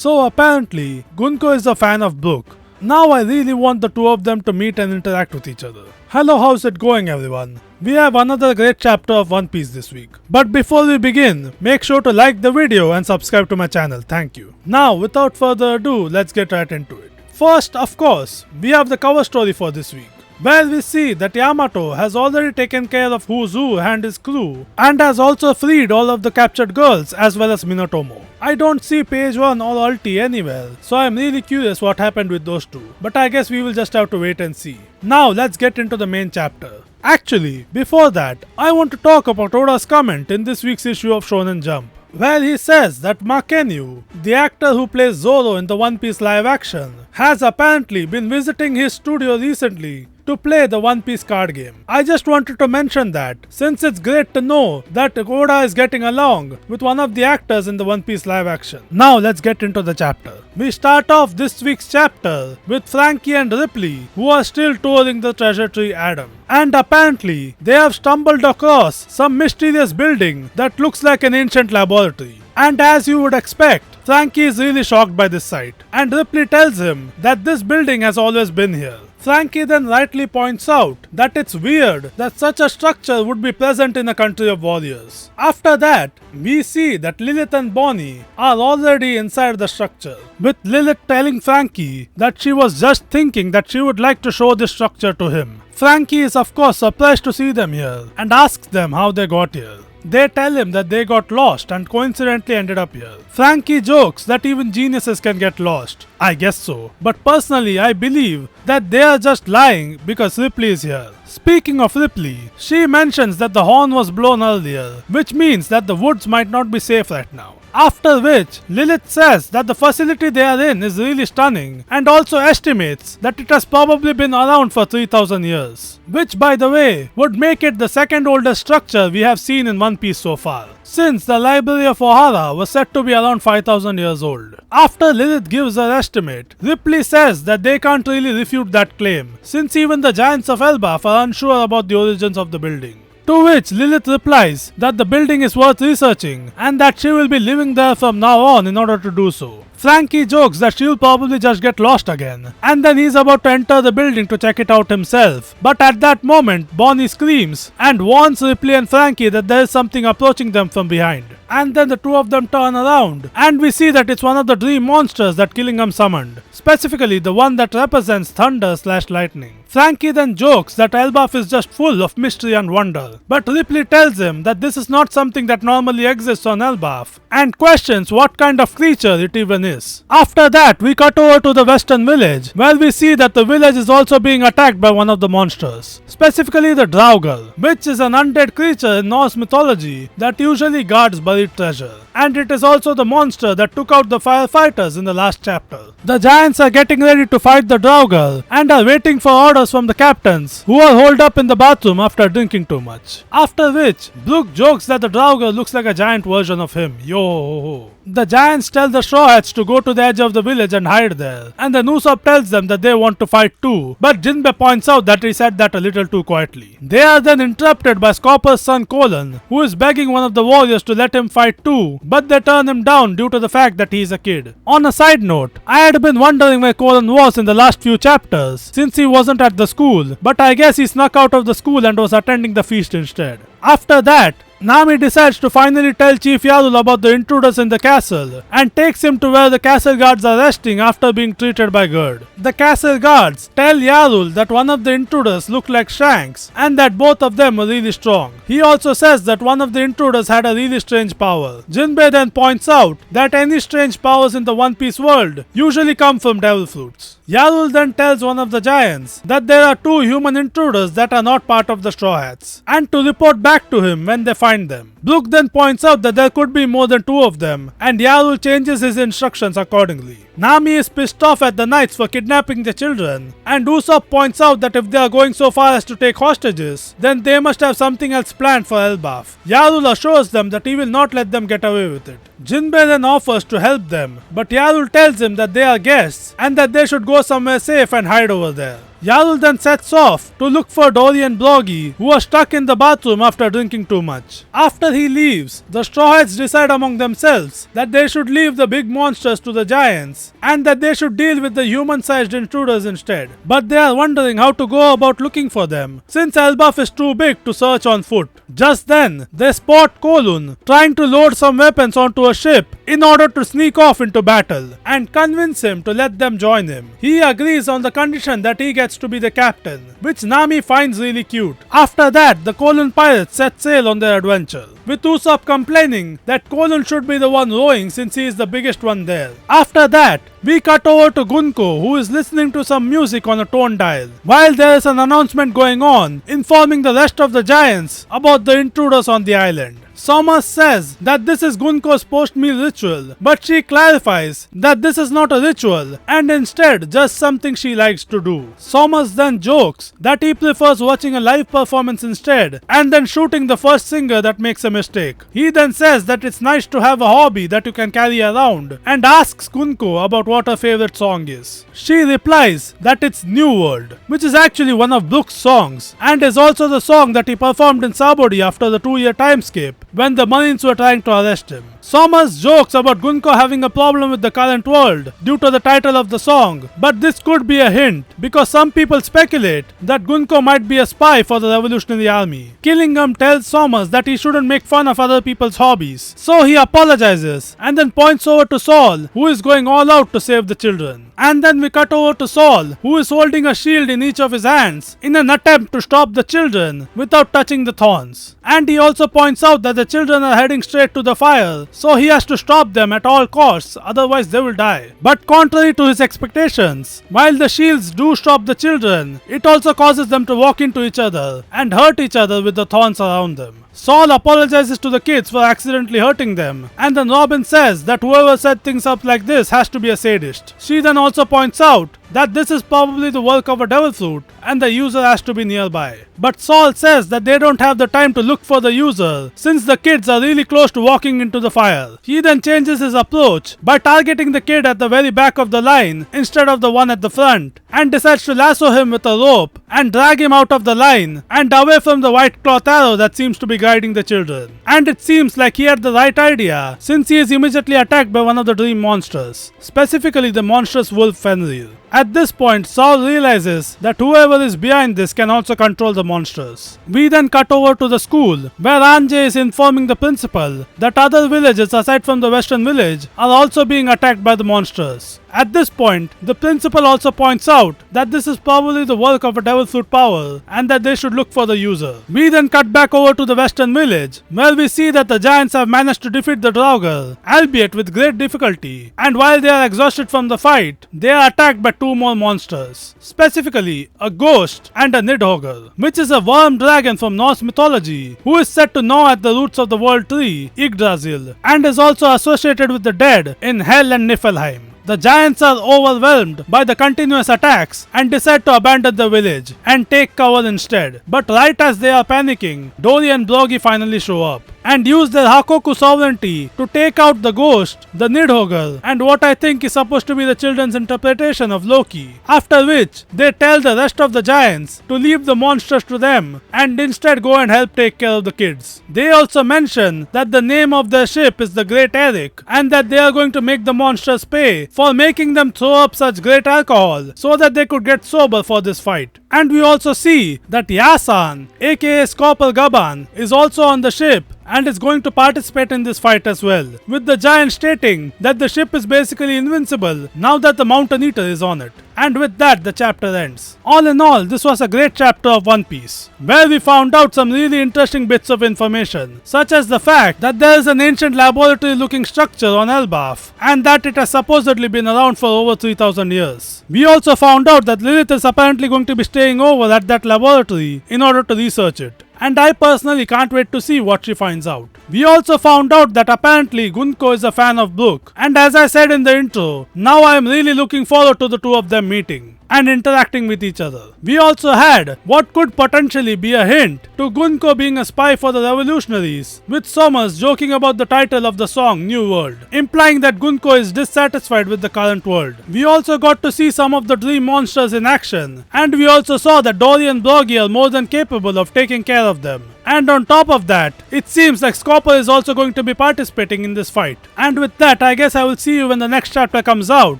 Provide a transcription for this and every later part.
So apparently, Gunko is a fan of Brook. Now I really want the two of them to meet and interact with each other. Hello, how's it going everyone? We have another great chapter of One Piece this week. But before we begin, make sure to like the video and subscribe to my channel, thank you. Now without further ado, let's get right into it. First, of course, we have the cover story for this week, where we see that Yamato has already taken care of Zoro and his crew and has also freed all of the captured girls as well as Minatomo. I don't see page 1 or ulti anywhere, so I'm really curious what happened with those two, but I guess we will just have to wait and see. Now let's get into the main chapter. Actually, before that, I want to talk about Oda's comment in this week's issue of Shonen Jump, where he says that Makenyu, the actor who plays Zoro in the One Piece live action, has apparently been visiting his studio recently to play the One Piece card game. I just wanted to mention that, since it's great to know that Oda is getting along with one of the actors in the One Piece live action. Now let's get into the chapter. We start off this week's chapter with Franky and Ripley, who are still touring the treasure tree Adam. And apparently, they have stumbled across some mysterious building that looks like an ancient laboratory. And as you would expect, Franky is really shocked by this sight, and Ripley tells him that this building has always been here. Franky then rightly points out that it's weird that such a structure would be present in a country of warriors. After that, we see that Lilith and Bonnie are already inside the structure, with Lilith telling Franky that she was just thinking that she would like to show this structure to him. Franky is of course surprised to see them here and asks them how they got here. They tell him that they got lost and coincidentally ended up here. Franky jokes that even geniuses can get lost. I guess so. But personally, I believe that they are just lying because Ripley is here. Speaking of Ripley, she mentions that the horn was blown earlier, which means that the woods might not be safe right now. After which, Lilith says that the facility they are in is really stunning and also estimates that it has probably been around for 3000 years. Which, by the way, would make it the second oldest structure we have seen in One Piece so far, since the Library of Ohara was said to be around 5000 years old. After Lilith gives her estimate, Ripley says that they can't really refute that claim, since even the giants of Elbaf are unsure about the origins of the building. To which Lilith replies that the building is worth researching and that she will be living there from now on in order to do so. Franky jokes that she'll probably just get lost again, and then he's about to enter the building to check it out himself. But at that moment, Bonnie screams and warns Ripley and Franky that there is something approaching them from behind. And then the two of them turn around, and we see that it's one of the dream monsters that Killingham summoned, specifically the one that represents thunder/lightning. Franky then jokes that Elbaf is just full of mystery and wonder, but Ripley tells him that this is not something that normally exists on Elbaf, and questions what kind of creature it even is. After that, we cut over to the western village, where we see that the village is also being attacked by one of the monsters, specifically the Draugr, which is an undead creature in Norse mythology that usually guards buried treasure. And it is also the monster that took out the firefighters in the last chapter. The giants are getting ready to fight the Draugr and are waiting for orders from the captains, who are holed up in the bathroom after drinking too much. After which, Brook jokes that the Draugr looks like a giant version of him. Yo ho ho. The giants tell the Straw Hats to go to the edge of the village and hide there, and then Usopp tells them that they want to fight too, but Jinbei points out that he said that a little too quietly. They are then interrupted by Scopper's son Colon, who is begging one of the warriors to let him fight too, but they turn him down due to the fact that he is a kid. On a side note, I had been wondering where Colon was in the last few chapters, since he wasn't at the school, but I guess he snuck out of the school and was attending the feast instead. After that, Nami decides to finally tell Chief Yarul about the intruders in the castle and takes him to where the castle guards are resting after being treated by Gerd. The castle guards tell Yarul that one of the intruders looked like Shanks and that both of them were really strong. He also says that one of the intruders had a really strange power. Jinbei then points out that any strange powers in the One Piece world usually come from devil fruits. Yarul then tells one of the giants that there are two human intruders that are not part of the Straw Hats, and to report back to him when they find them. Brook then points out that there could be more than two of them, and Yarul changes his instructions accordingly. Nami is pissed off at the knights for kidnapping the children, and Usopp points out that if they are going so far as to take hostages, then they must have something else planned for Elbaf. Yarul assures them that he will not let them get away with it. Jinbei then offers to help them, but Yarul tells him that they are guests and that they should go somewhere safe and hide over there. Yarul then sets off to look for Dory and Bloggy, who are stuck in the bathroom after drinking too much. After he leaves, the Straw Hats decide among themselves that they should leave the big monsters to the giants and that they should deal with the human-sized intruders instead. But they are wondering how to go about looking for them, since Elbaf is too big to search on foot. Just then, they spot Kowloon trying to load some weapons onto a ship in order to sneak off into battle and convince him to let them join him. He agrees on the condition that he gets to be the captain, which Nami finds really cute. After that, the Kowloon pirates set sail on their adventure, with Usopp complaining that Kowloon should be the one rowing since he is the biggest one there. After that, we cut over to Gunko, who is listening to some music on a tone dial, while there is an announcement going on informing the rest of the giants about the intruders on the island. Somers says that this is Gunko's post-meal ritual, but she clarifies that this is not a ritual and instead just something she likes to do. Somers then jokes that he prefers watching a live performance instead and then shooting the first singer that makes a mistake. He then says that it's nice to have a hobby that you can carry around and asks Gunko about what her favorite song is. She replies that it's New World, which is actually one of Brook's songs and is also the song that he performed in Sabodi after the 2-year time skip when the Marines were trying to arrest him. Somers jokes about Gunko having a problem with the current world due to the title of the song, but this could be a hint because some people speculate that Gunko might be a spy for the Revolutionary Army. Killingham tells Somers that he shouldn't make fun of other people's hobbies, so he apologizes and then points over to Saul, who is going all out to save the children. And then we cut over to Saul, who is holding a shield in each of his hands in an attempt to stop the children without touching the thorns. And he also points out that the children are heading straight to the fire, so he has to stop them at all costs, otherwise they will die. But contrary to his expectations, while the shields do stop the children, it also causes them to walk into each other and hurt each other with the thorns around them. Saul apologizes to the kids for accidentally hurting them, and then Robin says that whoever set things up like this has to be a sadist. She then also points out that this is probably the work of a devil fruit and the user has to be nearby. But Saul says that they don't have the time to look for the user since the kids are really close to walking into the fire. He then changes his approach by targeting the kid at the very back of the line instead of the one at the front, and decides to lasso him with a rope and drag him out of the line and away from the white cloth arrow that seems to be guiding the children. And it seems like he had the right idea since he is immediately attacked by one of the dream monsters, specifically the monstrous wolf Fenrir. At this point, Saul realizes that whoever is behind this can also control the monsters. We then cut over to the school, where Anjay is informing the principal that other villages aside from the western village are also being attacked by the monsters. At this point, the principal also points out that this is probably the work of a devil fruit power and that they should look for the user. We then cut back over to the western village, where we see that the giants have managed to defeat the Draugr, albeit with great difficulty, and while they are exhausted from the fight, they are attacked by 2 more monsters, specifically a ghost and a Nidhogger, which is a worm dragon from Norse mythology who is said to gnaw at the roots of the world tree Yggdrasil and is also associated with the dead in Hel and Niflheim. The giants are overwhelmed by the continuous attacks and decide to abandon the village and take cover instead. But right as they are panicking, Dory and Bloggy finally show up and use their Hakoku sovereignty to take out the ghost, the Nidhogger, and what I think is supposed to be the children's interpretation of Loki. After which, they tell the rest of the giants to leave the monsters to them and instead go and help take care of the kids. They also mention that the name of their ship is the Great Eric and that they are going to make the monsters pay for making them throw up such great alcohol so that they could get sober for this fight. And we also see that Yasan, aka Skopal Gaban, is also on the ship and is going to participate in this fight as well, with the giant stating that the ship is basically invincible now that the Mountain Eater is on it. And with that, the chapter ends. All in all, this was a great chapter of One Piece, where we found out some really interesting bits of information, such as the fact that there is an ancient laboratory looking structure on Elbaf, and that it has supposedly been around for over 3000 years. We also found out that Lilith is apparently going to be staying over at that laboratory in order to research it. And I personally can't wait to see what she finds out. We also found out that apparently Gunko is a fan of Brook, and as I said in the intro, now I am really looking forward to the 2 of them meeting. and interacting with each other. We also had what could potentially be a hint to Gunko being a spy for the revolutionaries, with Somers joking about the title of the song New World, implying that Gunko is dissatisfied with the current world. We also got to see some of the dream monsters in action, and we also saw that Dory and Broggy are more than capable of taking care of them. And on top of that, it seems like Scopper is also going to be participating in this fight. And with that, I guess I will see you when the next chapter comes out.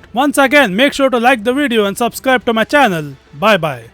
Once again, make sure to like the video and subscribe to my channel. Bye bye.